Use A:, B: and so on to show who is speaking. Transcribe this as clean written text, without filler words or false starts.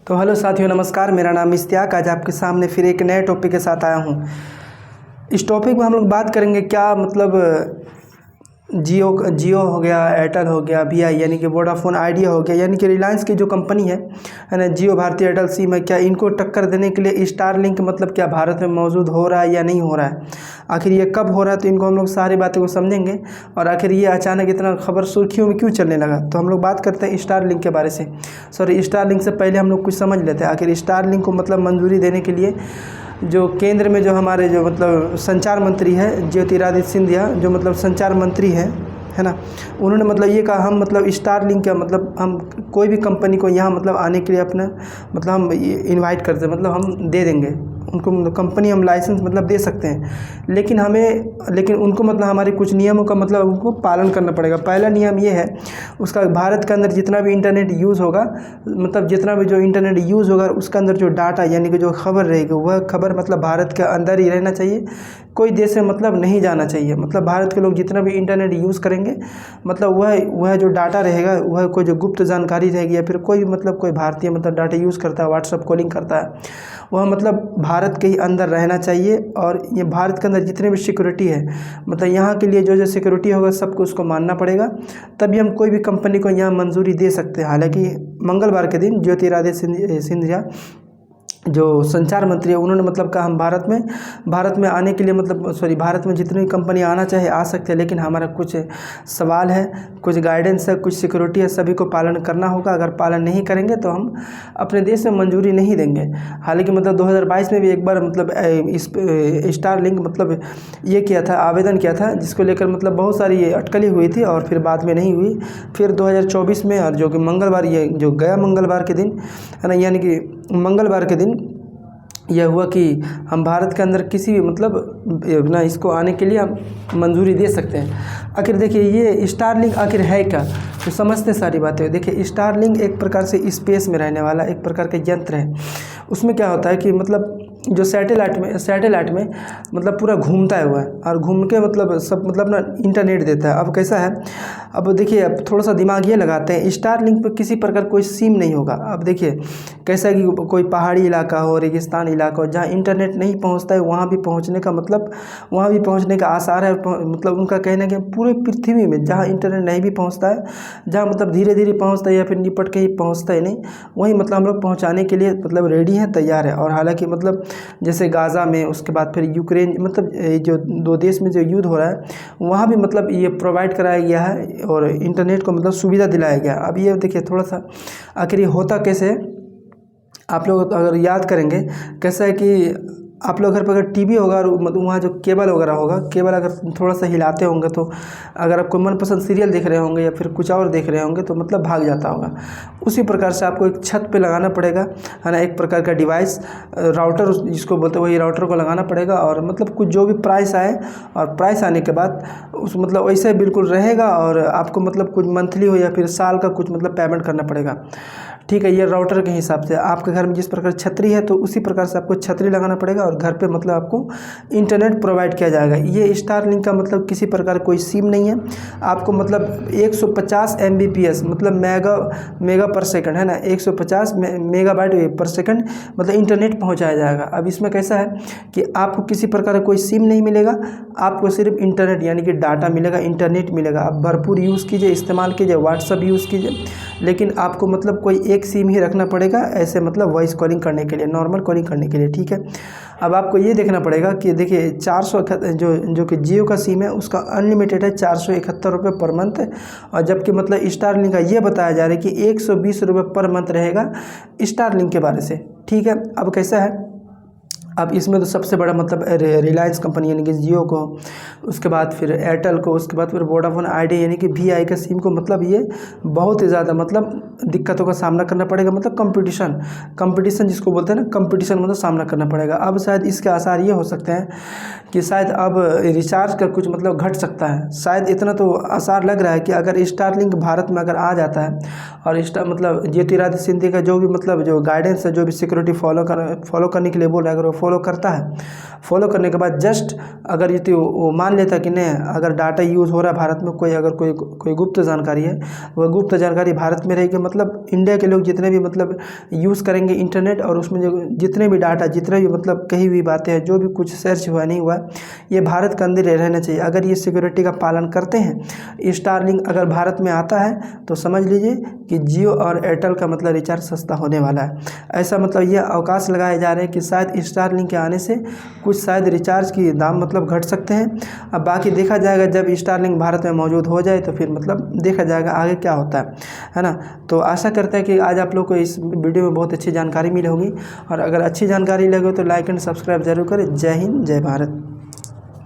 A: तो हेलो साथियों, नमस्कार। मेरा नाम इश्तियाक। आज आपके सामने फिर एक नए टॉपिक के साथ आया हूँ। इस टॉपिक में हम लोग बात करेंगे क्या मतलब जियो हो गया, एयरटेल हो गया, वीआई यानी कि वोडाफोन आइडिया हो गया, यानी कि रिलायंस की जो कंपनी है ना, जियो, भारती एयरटेल, सिम है, क्या इनको टक्कर देने के लिए स्टारलिंक मतलब क्या भारत में मौजूद हो रहा है या नहीं हो रहा है, आखिर ये कब हो रहा है, तो इनको हम लोग सारी बातें को समझेंगे। और आखिर ये अचानक इतना खबर सुर्खियों में क्यों चलने लगा, तो हम लोग बात करते हैं स्टारलिंक के बारे से। स्टारलिंक से पहले हम लोग कुछ समझ लेते हैं। आखिर स्टारलिंक को मतलब मंजूरी देने के लिए जो केंद्र में जो हमारे जो मतलब संचार मंत्री है ज्योतिरादित्य सिंधिया, जो मतलब संचार मंत्री है ना, उन्होंने मतलब ये कहा हम मतलब स्टारलिंक का मतलब हम कोई भी कंपनी को यहाँ मतलब आने के लिए अपना मतलब हम इनवाइट करते हैं, मतलब हम दे देंगे उनको, कंपनी हम लाइसेंस मतलब दे सकते हैं, लेकिन उनको मतलब हमारे कुछ नियमों का मतलब उनको पालन करना पड़ेगा। पहला नियम ये है उसका, भारत के अंदर जितना भी इंटरनेट यूज़ होगा, मतलब जितना भी जो इंटरनेट यूज़ होगा उसके अंदर जो डाटा यानी कि जो खबर रहेगी वह खबर मतलब भारत के अंदर ही रहना चाहिए, कोई देश से मतलब नहीं जाना चाहिए। मतलब भारत के लोग जितना भी इंटरनेट यूज़ करेंगे मतलब वह जो डाटा रहेगा, वह कोई जो गुप्त जानकारी रहेगी या फिर कोई मतलब कोई भारतीय मतलब डाटा यूज़ करता है, व्हाट्सअप कॉलिंग करता है, वह मतलब भारत के ही अंदर रहना चाहिए। और ये भारत के अंदर जितने भी सिक्योरिटी है मतलब यहाँ के लिए जो जो सिक्योरिटी होगा सबको उसको मानना पड़ेगा, तभी हम कोई भी कंपनी को यहाँ मंजूरी दे सकते हैं। हालांकि मंगलवार के दिन ज्योतिरादित्य सिंधिया जो संचार मंत्री है उन्होंने मतलब कहा हम भारत में आने के लिए मतलब भारत में जितनी कंपनी आना चाहे आ सकते हैं, लेकिन हमारा कुछ सवाल है, कुछ गाइडेंस है, कुछ सिक्योरिटी है, सभी को पालन करना होगा। अगर पालन नहीं करेंगे तो हम अपने देश में मंजूरी नहीं देंगे। हालांकि मतलब 2022 में भी एक बार मतलब इस स्टारलिंक मतलब ये किया था, आवेदन किया था, जिसको लेकर मतलब बहुत सारी अटकलें हुई थी और फिर बाद में नहीं हुई। फिर 2024 में, और जो कि मंगलवार, ये जो गया मंगलवार के दिन है ना, यानी कि मंगलवार के दिन यह हुआ कि हम भारत के अंदर किसी भी मतलब ना इसको आने के लिए हम मंजूरी दे सकते हैं। आखिर देखिए ये स्टारलिंक आखिर है क्या, तो समझते सारी बातें। देखिए स्टारलिंक एक प्रकार से स्पेस में रहने वाला एक प्रकार का यंत्र है। उसमें क्या होता है कि मतलब जो सैटेलाइट में मतलब पूरा घूमता है हुआ है, और घूम के मतलब सब मतलब ना इंटरनेट देता है। अब कैसा है, अब देखिए अब थोड़ा सा दिमाग ये लगाते हैं, स्टारलिंक पे किसी प्रकार कोई सिम नहीं होगा। अब देखिए कैसा है कि कोई पहाड़ी इलाका हो, रेगिस्तान इलाका हो, जहाँ इंटरनेट नहीं पहुँचता है, वहाँ भी पहुँचने का मतलब वहाँ भी पहुँचने का आसार है। मतलब उनका कहना है कि पूरे पृथ्वी में जहाँ इंटरनेट नहीं भी पहुँचता है, जहाँ मतलब धीरे धीरे पहुँचता है या फिर निपट के ही पहुँचता ही नहीं, वहीं मतलब हम लोग पहुँचाने के लिए मतलब रेडी हैं, तैयार है। और हालांकि मतलब जैसे गाज़ा में, उसके बाद फिर यूक्रेन, मतलब जो दो देश में जो युद्ध हो रहा है वहाँ भी मतलब ये प्रोवाइड कराया गया है और इंटरनेट को मतलब सुविधा दिलाया गया। अब ये देखिए थोड़ा सा आखिर ये होता कैसे है, आप लोग अगर याद करेंगे कैसा है कि आप लोग घर पर अगर टीवी होगा और मतलब वहाँ जो केबल वगैरह होगा, केबल अगर थोड़ा सा हिलाते होंगे तो अगर आपको मनपसंद सीरियल देख रहे होंगे या फिर कुछ और देख रहे होंगे तो मतलब भाग जाता होगा। उसी प्रकार से आपको एक छत पे लगाना पड़ेगा है ना, एक प्रकार का डिवाइस, राउटर जिसको बोलते हैं, वही राउटर को लगाना पड़ेगा। और मतलब कुछ जो भी प्राइस आए, और प्राइस आने के बाद उस मतलब वैसे बिल्कुल रहेगा, और आपको मतलब कुछ मंथली हो या फिर साल का कुछ मतलब पेमेंट करना पड़ेगा। ठीक है, ये राउटर के हिसाब से आपके घर में जिस प्रकार छतरी है तो उसी प्रकार से आपको छतरी लगाना पड़ेगा, और घर पे मतलब आपको इंटरनेट प्रोवाइड किया जाएगा। ये स्टारलिंक का मतलब किसी प्रकार कोई सिम नहीं है। आपको मतलब 150 Mbps मतलब मेगा पर सेकंड है ना, 150 मेगाबाइट पर सेकंड मतलब इंटरनेट पहुंचाया जाएगा। अब इसमें कैसा है कि आपको किसी प्रकार का कोई सिम नहीं मिलेगा, आपको सिर्फ इंटरनेट यानी कि डाटा मिलेगा, इंटरनेट मिलेगा। आप भरपूर यूज़ कीजिए, इस्तेमाल कीजिए, व्हाट्सअप यूज़ कीजिए, लेकिन आपको मतलब कोई एक सिम ही रखना पड़ेगा ऐसे मतलब वॉइस कॉलिंग करने के लिए, नॉर्मल कॉलिंग करने के लिए। ठीक है, अब आपको ये देखना पड़ेगा कि देखिए 400 जो कि जियो का सिम है उसका अनलिमिटेड है, 471 रुपये पर मंथ है। और जबकि मतलब स्टारलिंक का ये बताया जा रहा है कि 120 रुपये पर मंथ रहेगा स्टारलिंक के बारे से। ठीक है, अब कैसा है, अब इसमें तो सबसे बड़ा मतलब रिलायंस कंपनी यानी कि जियो को, उसके बाद फिर एयरटेल को, उसके बाद फिर वोडाफोन आइडिया यानी कि वीआई का सिम को मतलब ये बहुत ही ज़्यादा मतलब दिक्कतों का सामना करना पड़ेगा। मतलब कंपटीशन जिसको बोलते हैं ना, कंपटीशन मतलब सामना करना पड़ेगा। अब शायद इसके आसार ये हो सकते हैं कि शायद अब रिचार्ज का कुछ मतलब घट सकता है, शायद इतना तो आसार लग रहा है कि अगर स्टारलिंक भारत में अगर आ जाता है और मतलब ज्योतिरादित्य सिंधिया का जो भी मतलब जो गाइडेंस है, जो भी सिक्योरिटी फॉलो करने के लिए बोल रहा है, अगर वो फॉलो करता है। फॉलो करने के बाद जस्ट अगर ये तो वो मान लेता कि नहीं, अगर डाटा यूज़ हो रहा है भारत में, कोई गुप्त जानकारी है, वह गुप्त जानकारी भारत में रहेगी, मतलब इंडिया के लोग जितने भी मतलब यूज़ करेंगे इंटरनेट, और उसमें जो जितने भी डाटा, जितने भी मतलब कही हुई बातें हैं, जो भी कुछ सर्च हुआ नहीं हुआ, ये भारत के अंदर रहना चाहिए। अगर ये सिक्योरिटी का पालन करते हैं, स्टारलिंक अगर भारत में आता है तो समझ लीजिए कि जियो और एयरटेल का मतलब रिचार्ज सस्ता होने वाला है। ऐसा मतलब ये अवकाश लगाए जा रहे हैं कि शायद स्टारलिंक के आने से कुछ शायद रिचार्ज की दाम मतलब घट सकते हैं। अब बाकी देखा जाएगा जब स्टारलिंक भारत में मौजूद हो जाए तो फिर मतलब देखा जाएगा आगे क्या होता है ना। तो आशा करते हैं कि आज आप लोग को इस वीडियो में बहुत अच्छी जानकारी मिली होगी, और अगर अच्छी जानकारी लगे तो लाइक एंड सब्सक्राइब जरूर करें। जय हिंद, जय भारत।